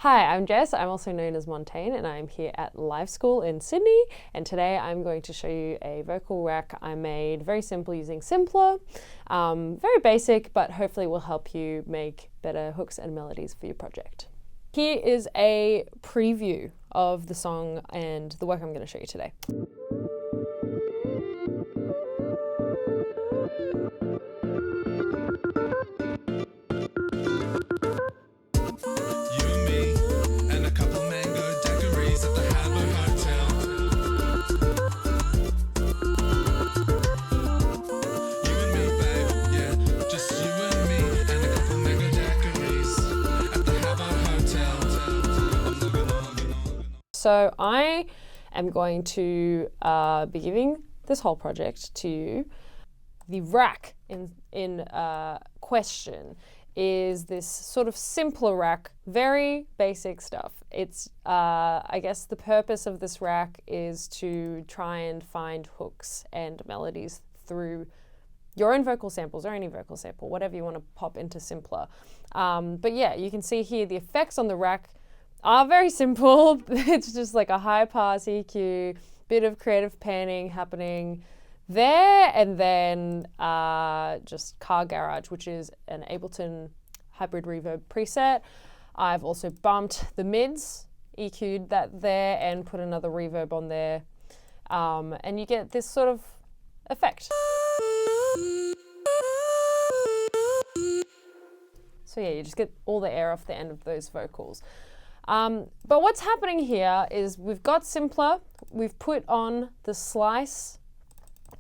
Hi, I'm Jess. I'm also known as Montaigne, and I'm here at Liveschool in Sydney. And today I'm going to show you a vocal rack I made very simple using Simpler. Very basic, but hopefully will help you make better hooks and melodies for your project. Here is a preview of the song and the work I'm going to show you today. So I am going to be giving this whole project to you. The rack in question is this sort of simpler rack, very basic stuff. It's, I guess the purpose of this rack is to try and find hooks and melodies through your own vocal samples or any vocal sample, whatever you want to pop into Simpler. But yeah, you can see here the effects on the rack are very simple. It's just like a high pass EQ, bit of creative panning happening there, and then just Car Garage, which is an Ableton hybrid reverb preset. I've also bumped the mids, EQ'd that there, and put another reverb on there. And you get this sort of effect. So yeah, you just get all the air off the end of those vocals. But what's happening here is we've got Simpler, we've put on the slice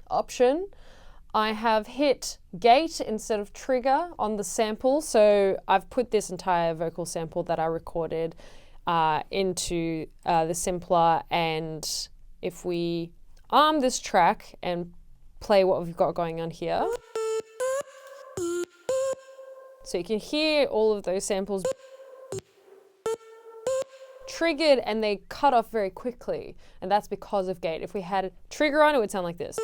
option. I have hit gate instead of trigger on the sample, so I've put this entire vocal sample that I recorded into the Simpler, and if we arm this track and play what we've got going on here, so you can hear all of those samples triggered, and they cut off very quickly, and that's because of gate. If we had a trigger on, it would sound like this.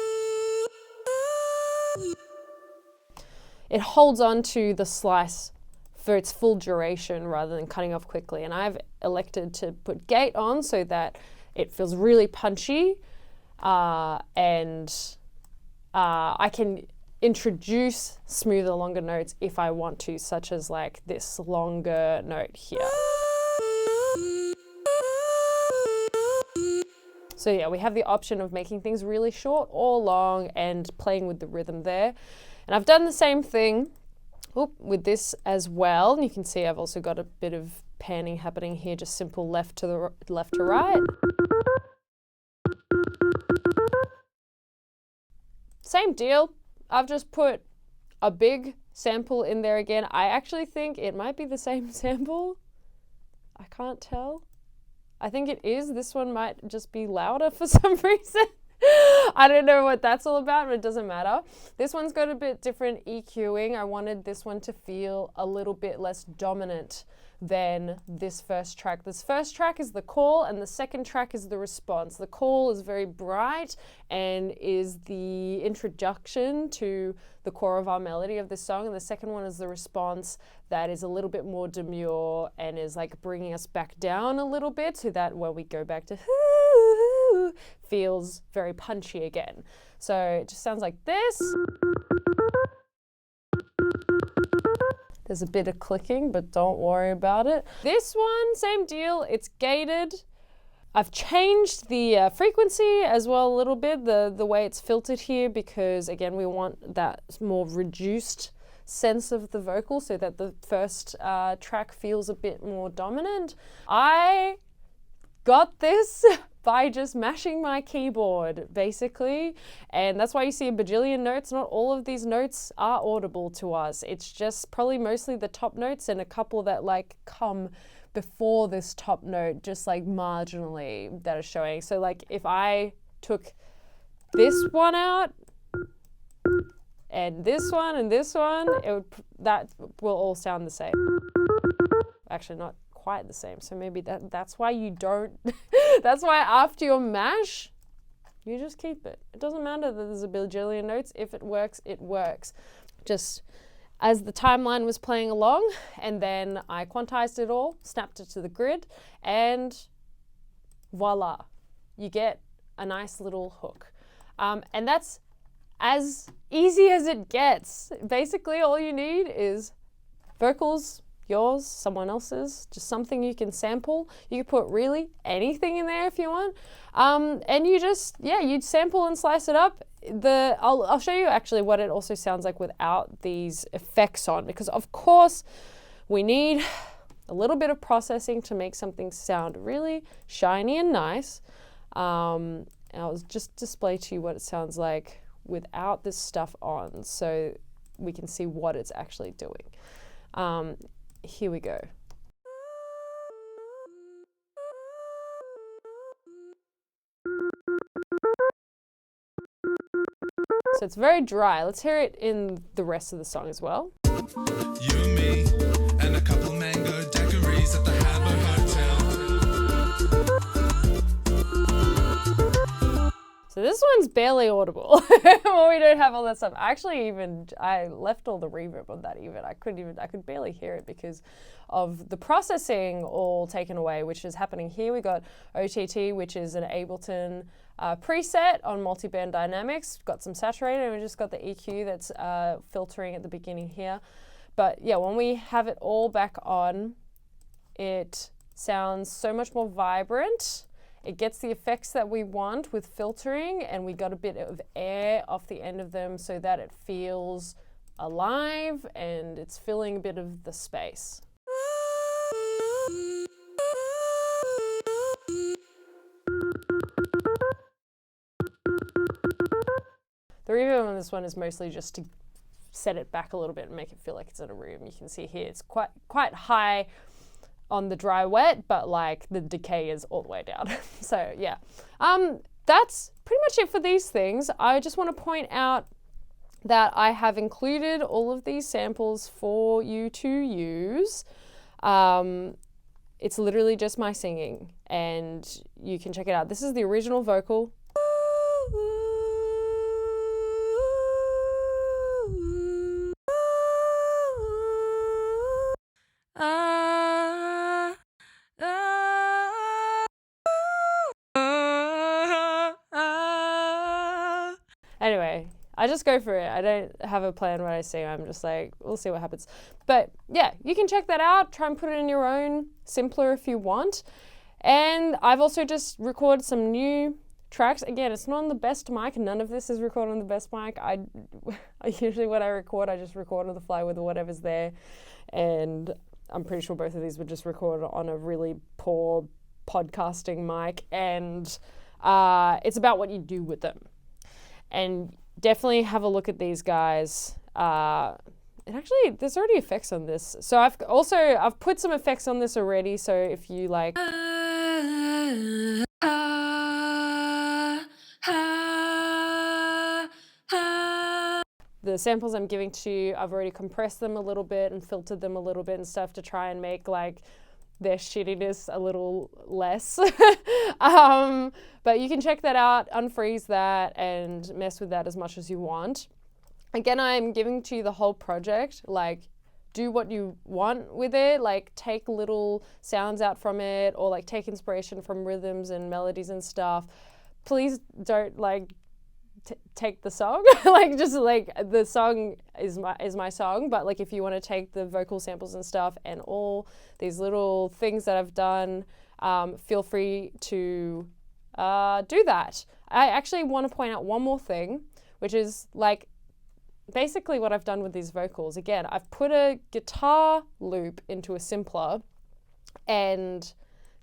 It holds on to the slice for its full duration rather than cutting off quickly, and I've elected to put gate on so that it feels really punchy, and I can introduce smoother, longer notes if I want to, such as like this longer note here. So yeah, we have the option of making things really short or long and playing with the rhythm there. And I've done the same thing with this as well. And you can see I've also got a bit of panning happening here, just simple left to right. Same deal. I've just put a big sample in there again. I actually think it might be the same sample. I can't tell. I think it is. This one might just be louder for some reason. I don't know what that's all about, but it doesn't matter. This one's got a bit different EQing. I wanted this one to feel a little bit less dominant than this first track. This first track is the call, and the second track is the response. The call is very bright and is the introduction to the core of our melody of this song, and the second one is the response that is a little bit more demure and is like bringing us back down a little bit, so that when we go back to feels very punchy again. So it just sounds like this. There's a bit of clicking, but don't worry about it. This one, same deal, it's gated. I've changed the frequency as well a little bit, the way it's filtered here, because again, we want that more reduced sense of the vocal so that the first track feels a bit more dominant. I got this by just mashing my keyboard, basically. And that's why you see a bajillion notes. Not all of these notes are audible to us. It's just probably mostly the top notes and a couple that like come before this top note, just like marginally, that are showing. So like if I took this one out and this one and this one, that will all sound the same. Actually, not quite the same. So maybe that's why you don't, that's why after your mash, you just keep it. It doesn't matter that there's a bajillion notes. If it works, it works. Just as the timeline was playing along, and then I quantized it all, snapped it to the grid, and voila, you get a nice little hook. And that's as easy as it gets. Basically, all you need is vocals, yours, someone else's, just something you can sample. You can put really anything in there if you want. And you just, you'd sample and slice it up. I'll show you actually what it also sounds like without these effects on, because of course we need a little bit of processing to make something sound really shiny and nice. And I'll just display to you what it sounds like without this stuff on so we can see what it's actually doing. Here we go. So it's very dry. Let's hear it in the rest of the song as well. You and me and a couple mango daiquiris at the Harbour Hotel. So this one's barely audible. Well, we don't have all that stuff. Actually, I left all the reverb on that even. I could barely hear it because of the processing all taken away, which is happening here. We got OTT, which is an Ableton preset on multi-band dynamics. Got some saturator, and we just got the EQ that's filtering at the beginning here. But yeah, when we have it all back on, it sounds so much more vibrant. It gets the effects that we want with filtering, and we got a bit of air off the end of them so that it feels alive and it's filling a bit of the space. The reverb on this one is mostly just to set it back a little bit and make it feel like it's in a room. You can see here it's quite high on the dry wet, but like the decay is all the way down. So yeah, that's pretty much it for these things. I just want to point out that I have included all of these samples for you to use. It's literally just my singing, and you can check it out. This is the original vocal. Anyway, I just go for it. I don't have a plan when I sing. I'm just like, we'll see what happens. But yeah, you can check that out. Try and put it in your own, simpler if you want. And I've also just recorded some new tracks. Again, it's not on the best mic. None of this is recorded on the best mic. I usually when I record, I just record on the fly with whatever's there. And I'm pretty sure both of these were just recorded on a really poor podcasting mic. And it's about what you do with them. And definitely have a look at these guys. And actually, there's already effects on this. So I've put some effects on this already. So if you like, the samples I'm giving to you, I've already compressed them a little bit and filtered them a little bit and stuff to try and make like their shittiness a little less. But you can check that out, unfreeze that, and mess with that as much as you want. Again, I'm giving to you the whole project, like do what you want with it, like take little sounds out from it, or like take inspiration from rhythms and melodies and stuff. Please don't like take the song. Like just like the song is my song, but like if you want to take the vocal samples and stuff and all these little things that I've done, feel free to do that. I actually want to point out one more thing, which is like basically what I've done with these vocals. Again, I've put a guitar loop into a simpler and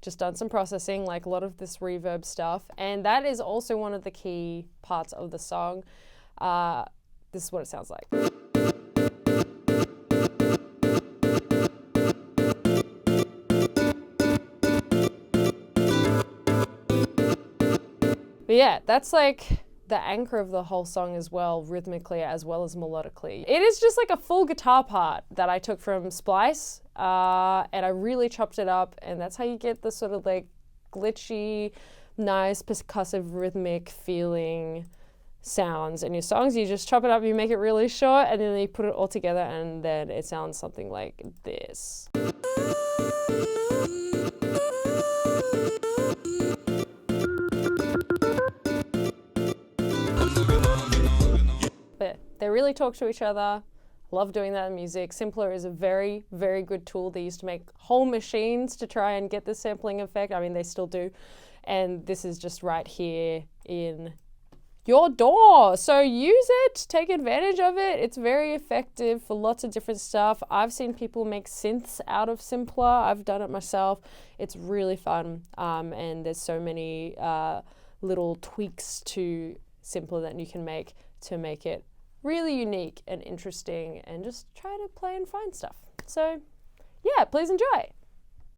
just done some processing, like a lot of this reverb stuff. And that is also one of the key parts of the song. This is what it sounds like. But yeah, that's like the anchor of the whole song as well, rhythmically as well as melodically. It is just like a full guitar part that I took from Splice, and I really chopped it up, and that's how you get the sort of like glitchy, nice, percussive, rhythmic feeling sounds in your songs. You just chop it up, you make it really short, and then you put it all together, and then it sounds something like this. But they really talk to each other. Love doing that in music. Simpler is a very, very good tool. They used to make whole machines to try and get the sampling effect. I mean, they still do. And this is just right here in your DAW. So use it, take advantage of it. It's very effective for lots of different stuff. I've seen people make synths out of Simpler. I've done it myself. It's really fun. And there's so many little tweaks to Simpler that you can make to make it really unique and interesting, and just try to play and find stuff. So yeah, please enjoy.